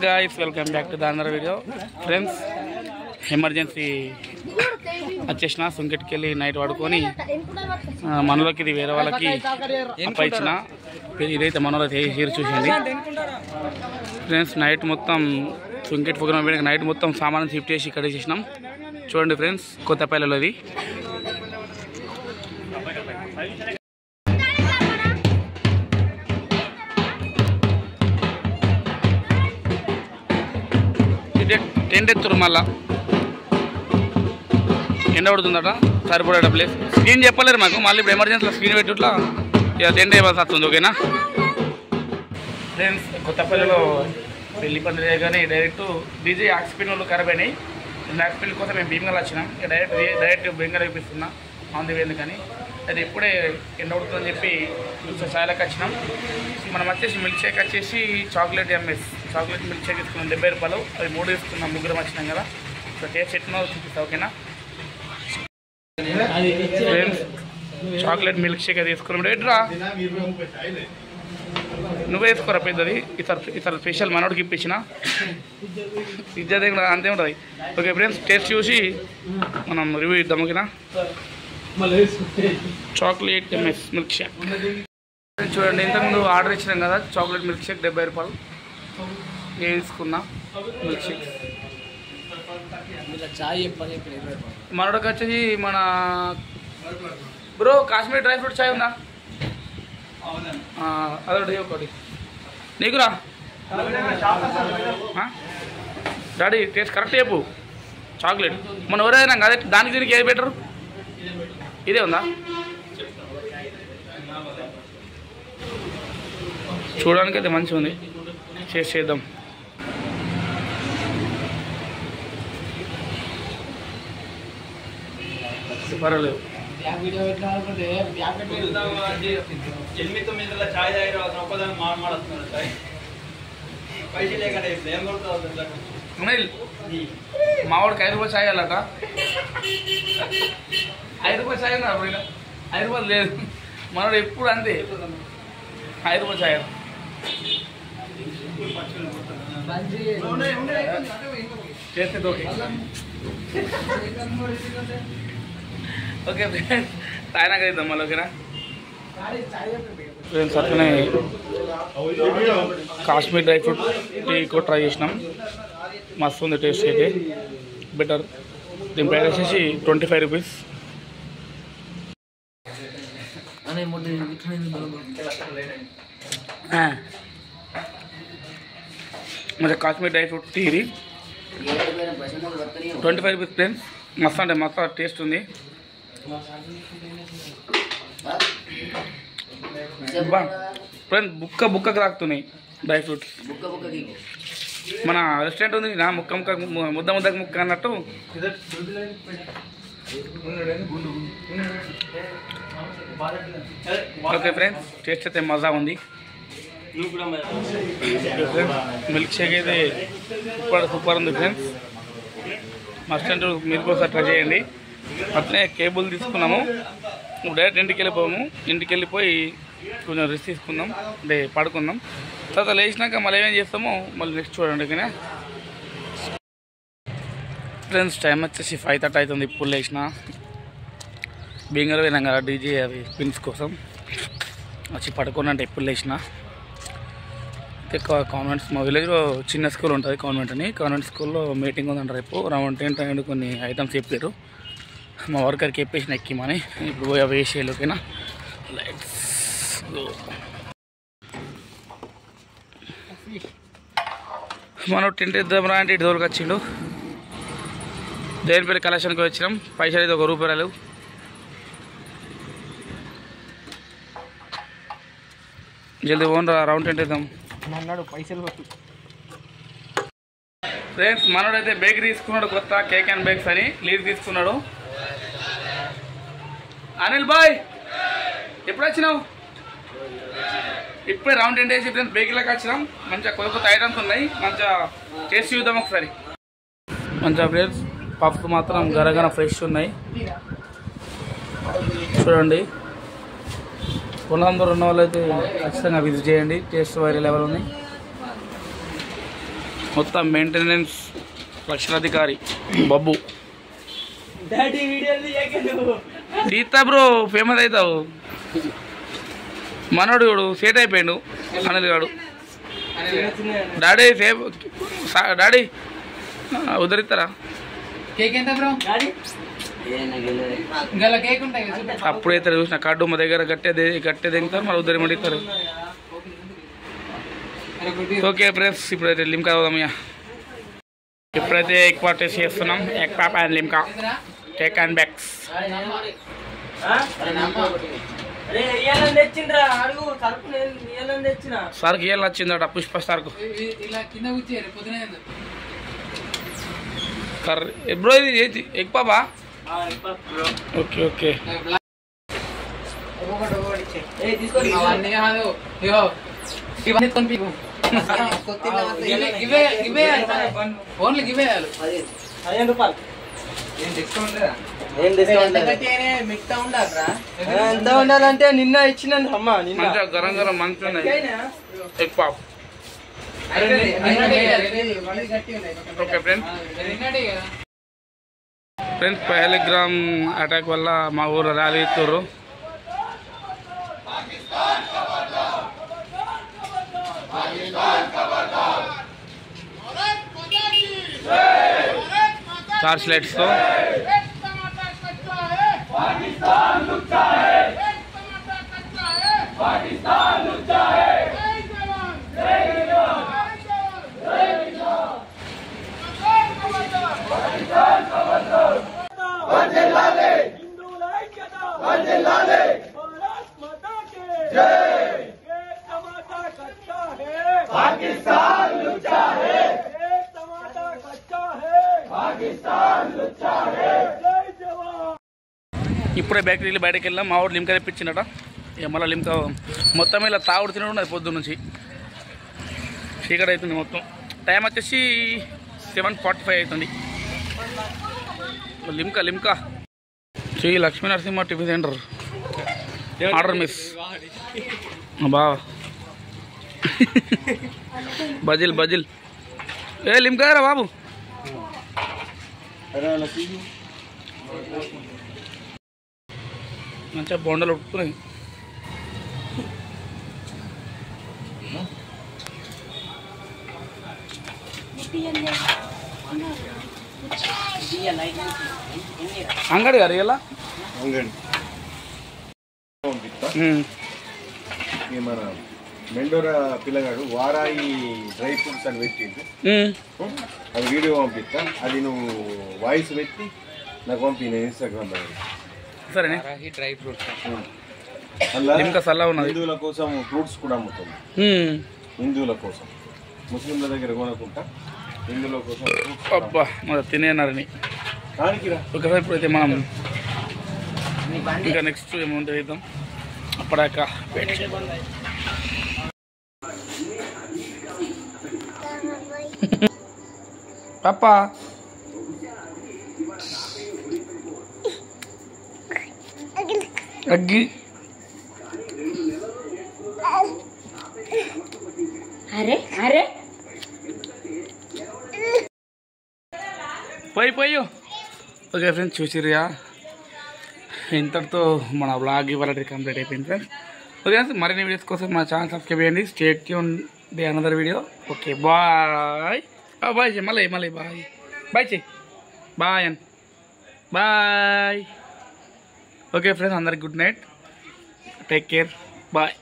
guys, welcome back to the another video. Friends, emergency వచ్చేసిన సుంకెట్కి వెళ్ళి night పడుకొని మనలోకి ఇది వేరే వాళ్ళకి అప్ప ఇచ్చిన ఇదైతే మనలో హీరో చూసింది. ఫ్రెండ్స్ నైట్ మొత్తం సుంకెట్ ప్రోగ్రామ్ నైట్ మొత్తం సామాన్ షిఫ్ట్ చేసి ఇక్కడ చేసినాం. చూడండి ఫ్రెండ్స్, కొత్తపల్లిలో ఇది. ఇదే టెంట్ ఎత్తురు, మళ్ళా ఎండ పడుతుందట సరిపడే ప్లేస్. స్క్రీన్ చెప్పలేరు మాకు, మళ్ళీ ఇప్పుడు ఎమర్జెన్సీలో స్క్రీన్ పెట్టుట్లా ఇక టెంట్ వేయవలసి వస్తుంది. ఓకేనా ఫ్రెండ్స్, కొత్తపల్లిలో పెళ్లి పనులు కానీ డైరెక్ట్ డీజే ఆక్సిపెన్ వాళ్ళు ఖరాబ్ అయినాయి. ఆక్సిపెన్ కోసం మేము భీమగల్ వచ్చినాం. ఇక డైరెక్ట్ బెంగళూరు చూపిస్తున్నా ఆన్ ది వే కానీ అది ఇప్పుడే ఎండ పడుతుందని చెప్పి చాయలకు వచ్చినాం. మనం వచ్చేసి మిల్క్ షేక్ వచ్చేసి chocolate MS chocolate milk shake తీసుకున్నాం 70 రూపాయలు. అది 3 తీసుకున్నాం, ముగ్గురం వచ్చినాం కదా. సో టేస్ట్ ఎట్నో చూపిస్తా. ఓకేనా ఫ్రెండ్స్, చాక్లెట్ మిల్క్ షేక్ అది తీసుకున్నాం. రేట్రా నువ్వే వేసుకోరా పెద్దది. ఇతర స్పెషల్ మనోడికి ఇప్పించిన ఇద్దరి అంతే ఉంటుంది. ఓకే ఫ్రెండ్స్, టేస్ట్ చూసి మనం రివ్యూ ఇద్దాం. ఓకేనా చాక్లెట్ ఎంఎస్ మిల్క్ షేక్ చూడండి. ఇంతకుముందు ఆర్డర్ ఇచ్చినాం కదా, చాక్లెట్ మిల్క్ షేక్ 70 రూపాయలు వేసుకున్నా. మిల్క్ షేక్ మనోడికి వచ్చేసి మన బ్రో కాశ్మీర్ డ్రై ఫ్రూట్ చాయ్ ఉందా? అదొకటి ఒకటి నీకురా డాడీ. టేస్ట్ కరెక్ట్ చెప్పు. చాక్లెట్ మన ఎవరైనా అదే దానికి దీనికి ఏది బెటర్? ఇదే ఉందా? చూడడానికి అయితే మంచిగా ఉంది. చేద్దాం. పర్వాలేదు. మావాడికి 5 రూపాయలు చాయ్ అలట. 5 రూపాయలు చాయ్ ఉన్నా 5 రూపాయలు లేదు. మనోడు ఎప్పుడు అంతే 5 రూపాయలు చాయ్. చేస్తే ఓకే. ఓకే ఫ్రెండ్స్, తాయినా కలుద్దాం మళ్ళీ. ఓకేనా ఫ్రెండ్స్, అట్లనే కాశ్మీర్ డ్రై ఫ్రూట్ టీ కూడా ట్రై చేసినాం. మస్తు ఉంది టేస్ట్ అయితే, బెటర్. దీని ప్రైస్ వచ్చేసి 25 రూపీస్. మరి కాశ్మీర్ డ్రై ఫ్రూట్ టీ ఇది 25 రూపీస్ ఫ్రెండ్స్. మస్తు అంటే మస్తు టేస్ట్ ఉంది. ఫ్రెండ్ బుక్కకు రాకుతున్నాయి డ్రై ఫ్రూట్స్. మన రెస్టారెంట్ ఉంది నా ముద్దకు ముక్క అన్నట్టు. ఓకే ఫ్రెండ్స్, టేస్ట్ అయితే మజా ఉంది. మిల్క్ షేక్ అయితే సూపర్ ఉంది ఫ్రెండ్స్. మస్ట్ అంటే మీరు కూడా ట్రై చేయండి. అట్లనే కేబుల్ తీసుకున్నాము. డైరెక్ట్ ఇంటికి వెళ్ళిపోయాము. ఇంటికి వెళ్ళిపోయి కొంచెం రెస్ట్ తీసుకుందాం, అంటే పడుకుందాం. తర్వాత లేచినాక మళ్ళీ ఏమేం చేస్తామో మళ్ళీ నెక్స్ట్ చూడండి. ఓకేనా ఫ్రెండ్స్, టైం వచ్చేసి 5:30 అవుతుంది. ఇప్పుడు లేచిన బెంగళూరు పోయినాం కదా డీజే అవి పిన్స్ కోసం వచ్చి పడుకున్నంటే ఇప్పుడు లేచిన. కాన్వెంట్స్ మా విలేజ్లో చిన్న స్కూల్ ఉంటుంది కాన్వెంట్ స్కూల్లో మీటింగ్ ఉందంట రేపు. అరౌండ్ 10 టైం కొన్ని ఐటమ్స్ చెప్పారు. మా వర్కర్కి చెప్పేసిన ఎక్కిమని. ఇప్పుడు పోయి అవి వేసేయాలి. ఓకేనా లెట్స్ గో. మనం టెంట్ ఇద్దాం రా అంటే ఇటు దూరకు వచ్చిండు. దేనిపల్లి కలెక్షన్కి వచ్చినాం. పైసలు అయితే ₹1 జల్దీ ఓన్ రా, రౌండ్ టెంట్ ఇద్దాం పైసలు. ఫ్రెండ్స్, మనోడైతే బేకరీ తీసుకున్నాడు, కొత్త కేక్ అండ్ బేక్స్ అని లీడ్ తీసుకున్నాడు. అనిల్ బాయ్ ఎప్పుడు వచ్చినావు? ఇప్పుడే రౌండ్ టెంట్ వేసి ఫ్రెండ్స్ బేకరీలోకి వచ్చినాం. మంచిగా కొత్త ఐటమ్స్ ఉన్నాయి, మంచిగా టేస్ట్ చూద్దాం ఒకసారి. మంచిగా ఫ్రెండ్స్, పఫ్స్ మాత్రం గరగర ఫ్రెష్ ఉన్నాయి చూడండి. పొలందరూ ఉన్న వాళ్ళు అయితే ఖచ్చితంగా విజిట్ చేయండి. టేస్ట్ వేరే లెవెల్ ఉన్నాయి. మొత్తం మెయింటెనెన్స్ లక్షలాధికారి బబ్బు తీస్తా బ్రో ఫేమస్ అవుతావు మనోడు సేట్ అయిపోయాడు అనిల్ గాడు డాడీ డాడీ ఉదరిస్తారా కేక్ ఎంత బ్రో అప్పుడైతే చూసిన కార్డు మా దగ్గర గట్టే దిగుతారు మళ్ళీ ఉదరి ఇస్తారు ఓకే ఫ్రెండ్స్ ఇప్పుడైతే లిమ్కా అవుదామయ్యా ఇప్పుడైతే ఎక్కువ టేస్ట్ చేస్తున్నాం egg pop and Limca cake and bags సార్కి ఇయ్యాలి వచ్చిందట పుష్ప సార్కు బ్రో ఇది ఎగ్ పాపా ఓకే ఓకే ఓన్లీ గివేయాలి ఎంత ఉండాలంటే నిన్న ఇచ్చినండి అమ్మా మంచిగా గరం గరం మంచిగా egg pop okay friends Pahalgam attack వల్ల మా ఊరు ర్యాలీ ఇస్తారు టార్చ్ లైట్స్తో ఇప్పుడే బేకరీ వెళ్ళి బయటకు వెళ్ళాం మా ఊరు లిమ్కా తెప్పించిందట ఇక మళ్ళీ లిమ్కా మొత్తం ఇలా తాగుడు తినడం పొద్దున్న నుంచి చీకటి అవుతుంది మొత్తం టైం వచ్చేసి 7:45 అవుతుంది Limca Sri Lakshmi Narasimha tiffin centre order miss బావా బజిల్ ఏ లిమ్కా రా బాబు మంచిగా బొండలు ఉట్టుకున్నాయి అంగడి గారు ఇలా మన మెండోరా పిల్లగాడు వారాయి డ్రై ఫ్రూట్స్ అని పెట్టిండు అది వీడియో పంపిస్తా అది నువ్వు వాయిస్ పెట్టి నాకు పంపి నేను ఇన్స్టాగ్రామ్ సరే డ్రై ఫ్రూట్స్ హిందువుల కోసం ఫ్రూట్స్ కూడా అమ్ముతుంది హిందువుల కోసం ముస్లింల దగ్గర కొనకుండా హిందువుల కోసం అబ్బా మరి తినేనారని ఒకసారి ఇప్పుడైతే మనం ఇంకా నెక్స్ట్ అమౌంట్ వేద్దాం అప్పడాక పాపా అగ్గి అరే అరే పోయి ఓకే ఫ్రెండ్స్ చూసిరియా ఇంతటితో మన వ్లాగ్ ఇవాళ కంప్లీట్ అయిపోయింది ఫ్రెండ్స్ ఓకే మరిన్ని వీడియోస్ కోసం మా ఛానల్ సబ్స్క్రైబ్ చేయండి stay tune the another video okay bye bye మళ్ళీ బాయ్ చెయ్యి బాయ్ ఓకే ఫ్రెండ్స్ అందరికి good night take care bye